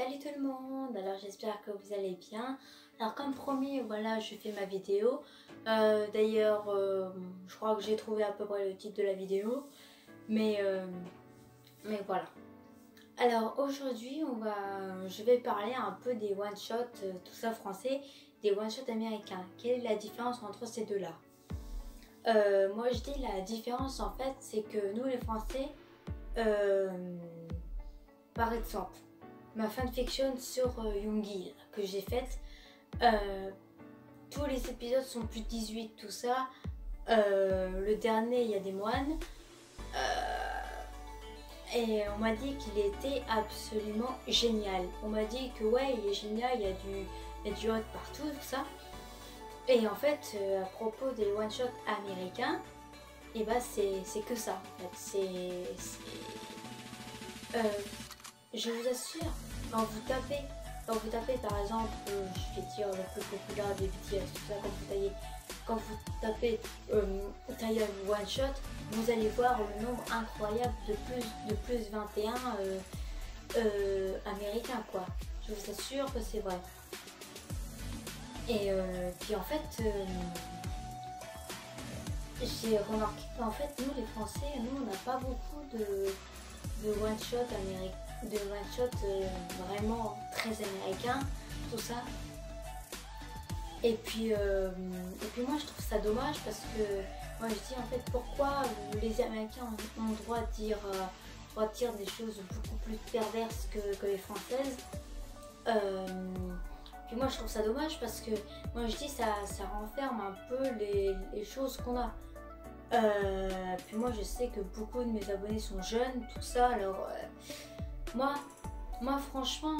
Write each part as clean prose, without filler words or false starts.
Salut tout le monde, alors j'espère que vous allez bien. Alors comme promis, voilà, je fais ma vidéo. D'ailleurs, je crois que j'ai trouvé à peu près le titre de la vidéo. Mais voilà. Alors aujourd'hui, je vais parler un peu des one-shots, tout ça français, des one-shots américains. Quelle est la différence entre ces deux-là? Moi je dis la différence en fait, c'est que nous les Français, par exemple, ma fanfiction sur Yoongi que j'ai faite, tous les épisodes sont plus de 18, tout ça. Le dernier, il y a des moines. Et on m'a dit qu'il était absolument génial. On m'a dit que ouais, il est génial, il y a du hot partout, tout ça. Et en fait, à propos des one-shots américains, et bah c'est que ça. En fait. Je vous assure, quand vous tapez par exemple, je vais dire le plus populaire des BTS, tout ça, quand vous tapez Taeyong One Shot, vous allez voir le nombre incroyable de plus 21 américains quoi. Je vous assure que c'est vrai. Et puis en fait, j'ai remarqué qu'en fait nous les Français, nous on n'a pas beaucoup de one shot américains, de one shot vraiment très américains, tout ça. Et puis moi je trouve ça dommage parce que moi je dis en fait pourquoi les Américains ont le droit de dire des choses beaucoup plus perverses que les Françaises. Puis moi je trouve ça dommage parce que moi je dis ça renferme un peu les choses qu'on a. Puis moi je sais que beaucoup de mes abonnés sont jeunes, tout ça, alors moi franchement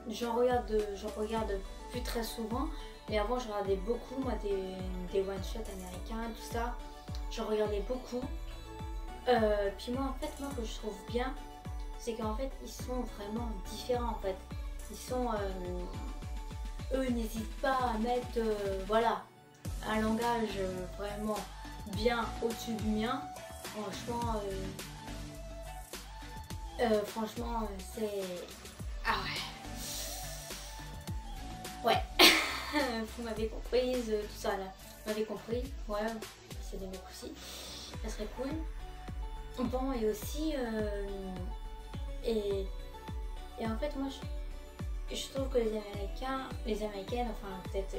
j'en regarde plus très souvent, mais avant je regardais beaucoup moi des one shot américains, tout ça, j'en regardais beaucoup. Puis moi en fait moi que je trouve bien, c'est qu'en fait ils sont vraiment différents en fait. Ils sont eux n'hésitent pas à mettre voilà un langage vraiment bien au-dessus du mien. Franchement c'est... Ah ouais. Vous m'avez comprise, tout ça là. Vous m'avez compris, ouais, c'est des mecs aussi. Ça serait cool. Bon et aussi et en fait moi je trouve que les Américaines, enfin peut-être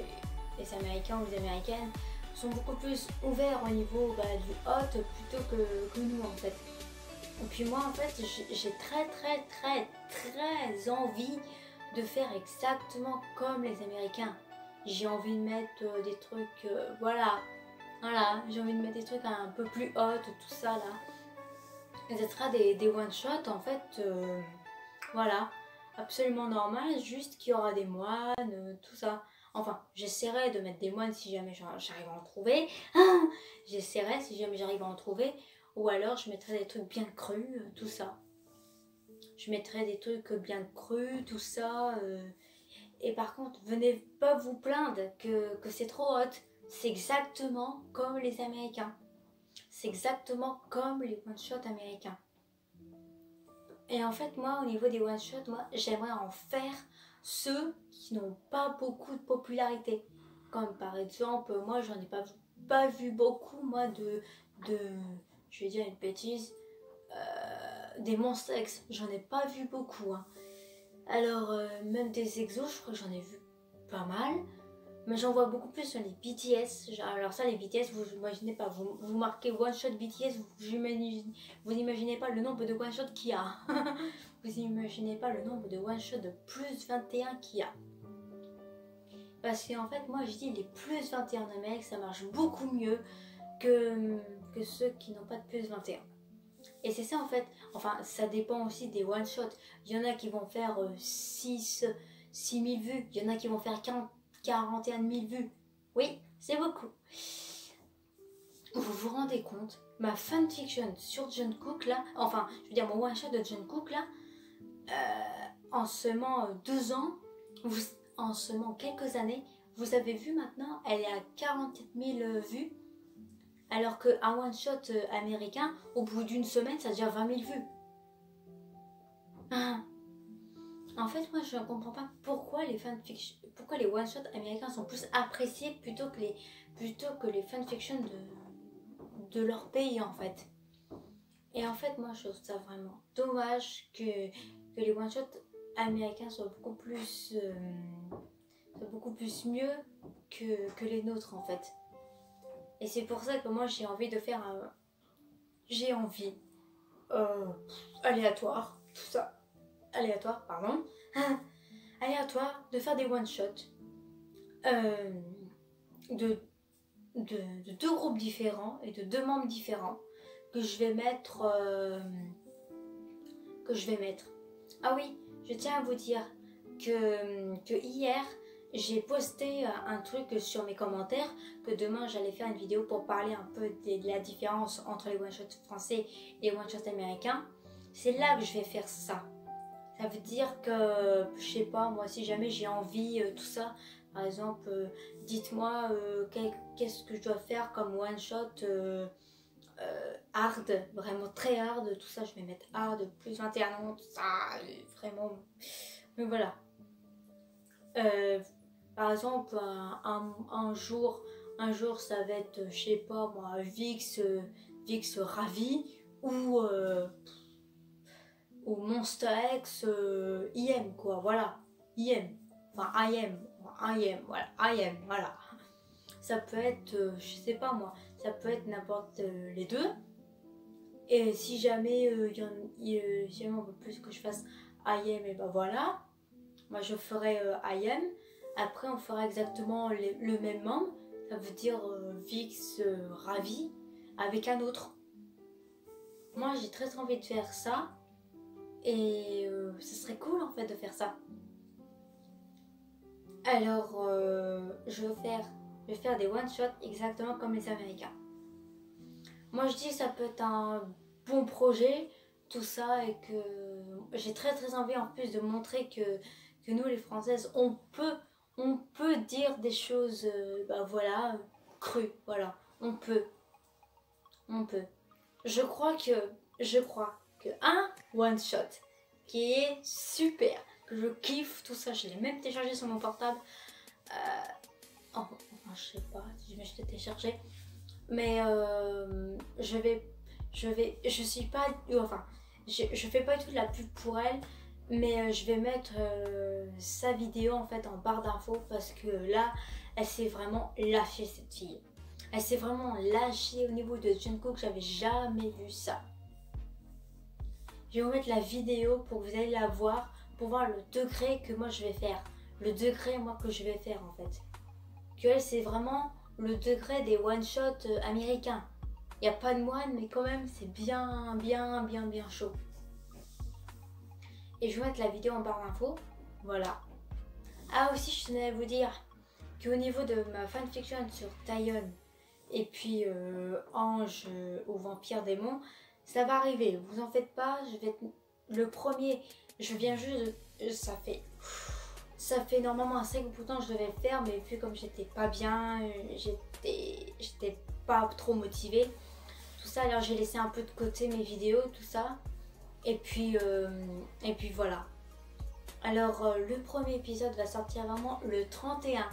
les Américains ou les Américaines sont beaucoup plus ouverts au niveau du hot plutôt que nous en fait. Et puis moi en fait j'ai très envie de faire exactement comme les Américains. J'ai envie de mettre des trucs, voilà, j'ai envie de mettre des trucs un peu plus hot, tout ça là. Et ce sera des one shot en fait, voilà, absolument normal, juste qu'il y aura des moines, tout ça. Enfin, j'essaierai de mettre des moines si jamais j'arrive à en trouver. J'essaierai si jamais j'arrive à en trouver. Ou alors je mettrai des trucs bien crus, tout ça. Je mettrai des trucs bien crus, tout ça. Et par contre, venez pas vous plaindre que c'est trop hot. C'est exactement comme les Américains. C'est exactement comme les one-shots américains. Et en fait, moi, au niveau des one-shots, moi, j'aimerais en faire ceux qui n'ont pas beaucoup de popularité. Comme par exemple, moi, j'en ai pas vu beaucoup, moi, je vais dire une bêtise, des Monsta X. J'en ai pas vu beaucoup, hein. Alors, même des exos, je crois que j'en ai vu pas mal. Mais j'en vois beaucoup plus sur les BTS. Alors ça, les BTS, vous imaginez pas. Vous marquez one shot BTS, vous n'imaginez pas le nombre de one shot qu'il y a. Vous n'imaginez pas le nombre de one shot de plus 21 qu'il y a. Parce qu'en fait, moi je dis les plus 21 de mecs, ça marche beaucoup mieux que ceux qui n'ont pas de plus 21. Et c'est ça en fait. Enfin, ça dépend aussi des one shot. Il y en a qui vont faire 6000 vues. Il y en a qui vont faire 41 000 vues. Oui, c'est beaucoup. Vous vous rendez compte, ma fanfiction sur Jungkook là, enfin, je veux dire mon one shot de Jungkook là, en seulement 2 ans, en seulement quelques années, vous avez vu maintenant, elle est à 47 000 vues, alors qu'un one shot américain, au bout d'une semaine, ça devient 20 000 vues. En fait, moi, je ne comprends pas pourquoi les fanfictions, pourquoi les one-shots américains sont plus appréciés plutôt que les fanfictions de leur pays, en fait. Et en fait, moi, je trouve ça vraiment dommage que les one-shots américains soient beaucoup plus mieux que les nôtres, en fait. Et c'est pour ça que moi, j'ai envie de faire un... J'ai envie... aléatoire, tout ça. Aléatoire, pardon. Aléatoire, de faire des one-shots de deux groupes différents et de deux membres différents que je vais mettre Ah oui, je tiens à vous dire que hier j'ai posté un truc sur mes commentaires, que demain j'allais faire une vidéo pour parler un peu de la différence entre les one-shots français et les one-shots américains. C'est là que je vais faire ça. Ça veut dire que, je sais pas, moi si jamais j'ai envie, tout ça, par exemple, dites-moi qu'est-ce que je dois faire comme one-shot hard, vraiment très hard, tout ça, je vais mettre hard, plus 21 ans, tout ça, vraiment, mais voilà. Par exemple, un jour, ça va être, je sais pas moi, Vix Ravi, ou Monster X IM, quoi, voilà, IM, enfin IM, voilà, IM, voilà. Ça peut être, je sais pas moi, ça peut être n'importe les deux. Et si jamais si jamais on veut plus que je fasse IM, et ben voilà, moi je ferai IM. Après on fera exactement le même membre, ça veut dire Vix Ravi avec un autre. Moi j'ai très envie de faire ça. Et ce serait cool en fait de faire ça. Alors je vais faire des one-shots exactement comme les Américains. Moi je dis que ça peut être un bon projet, tout ça, et que j'ai très envie en plus de montrer que nous les Françaises, on peut dire des choses, voilà, crues, voilà, on peut. Je crois que un one shot qui est super, que je kiffe, tout ça, je l'ai même téléchargé sur mon portable. Je sais pas si je l'ai téléchargé, mais je suis pas, enfin, je fais pas du tout de la pub pour elle, mais je vais mettre sa vidéo en fait en barre d'infos parce que là, elle s'est vraiment lâchée, cette fille. Elle s'est vraiment lâchée au niveau de Jungkook, j'avais jamais vu ça. Je vais vous mettre la vidéo pour que vous allez la voir, pour voir le degré que moi je vais faire. Le degré moi que je vais faire en fait. Que elle c'est vraiment le degré des one-shots américains. Il n'y a pas de moine mais quand même c'est bien chaud. Et je vais vous mettre la vidéo en barre d'infos. Voilà. Ah aussi je tenais à vous dire qu'au niveau de ma fanfiction sur Taeyeon et puis Ange au vampire démon, ça va arriver, vous en faites pas, je vais être le premier, je viens juste, ça fait normalement un 5 pourtant je devais le faire, mais vu comme j'étais pas bien, j'étais pas trop motivée, tout ça, alors j'ai laissé un peu de côté mes vidéos, tout ça, et puis voilà. Alors le premier épisode va sortir vraiment le 31,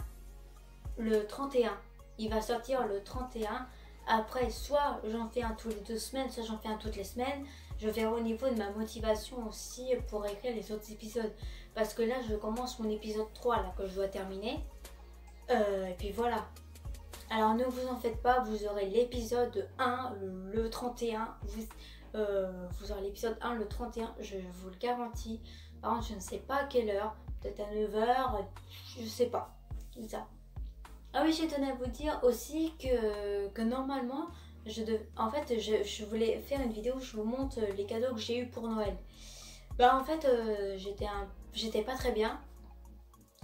il va sortir le 31. Après, soit j'en fais un tous les 2 semaines, soit j'en fais un toutes les semaines. Je verrai au niveau de ma motivation aussi pour écrire les autres épisodes. Parce que là, je commence mon épisode 3 là, que je dois terminer. Et puis voilà. Alors ne vous en faites pas, vous aurez l'épisode 1 le 31. Vous aurez l'épisode 1 le 31, je vous le garantis. Par contre, je ne sais pas à quelle heure. Peut-être à 9 h, je sais pas. Comme ça. Ah oui, je tenais à vous dire aussi que normalement, en fait, je voulais faire une vidéo où je vous montre les cadeaux que j'ai eu pour Noël. En fait, j'étais pas très bien.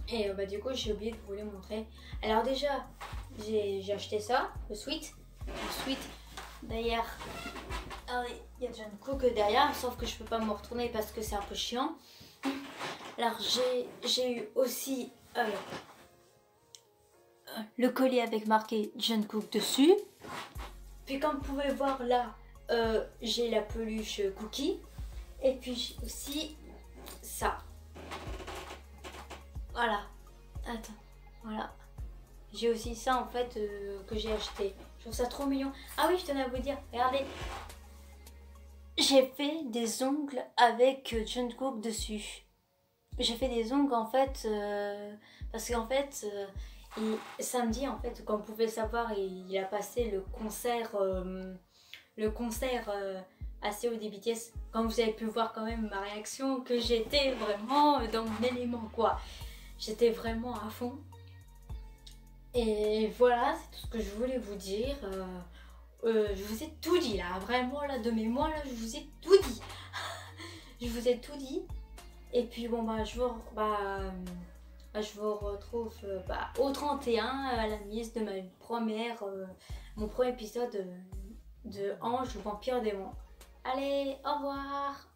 Et du coup, j'ai oublié de vous les montrer. Alors déjà, j'ai acheté ça, le sweat. D'ailleurs, ah oui, il y a Jungkook derrière, sauf que je peux pas me retourner parce que c'est un peu chiant. Alors j'ai eu aussi le collier avec marqué Jungkook dessus. Puis comme vous pouvez voir là, j'ai la peluche Cookie. Et puis j'ai aussi ça. Voilà. Attends. Voilà. J'ai aussi ça en fait que j'ai acheté. Je trouve ça trop mignon. Ah oui, je tenais à vous dire. Regardez. J'ai fait des ongles avec Jungkook dessus. J'ai fait des ongles en fait parce qu'en fait samedi en fait comme vous pouvez le savoir il a passé le concert ACO des BTS. Comme vous avez pu voir quand même ma réaction que j'étais vraiment dans mon élément quoi. J'étais vraiment à fond. Et voilà, c'est tout ce que je voulais vous dire. Je vous ai tout dit là, vraiment là de mémoire là, je vous ai tout dit. Je vous ai tout dit. Et puis bon bah je vous retrouve au 31 à la mise de mon premier épisode de Ange ou Vampire Démon. Allez, au revoir.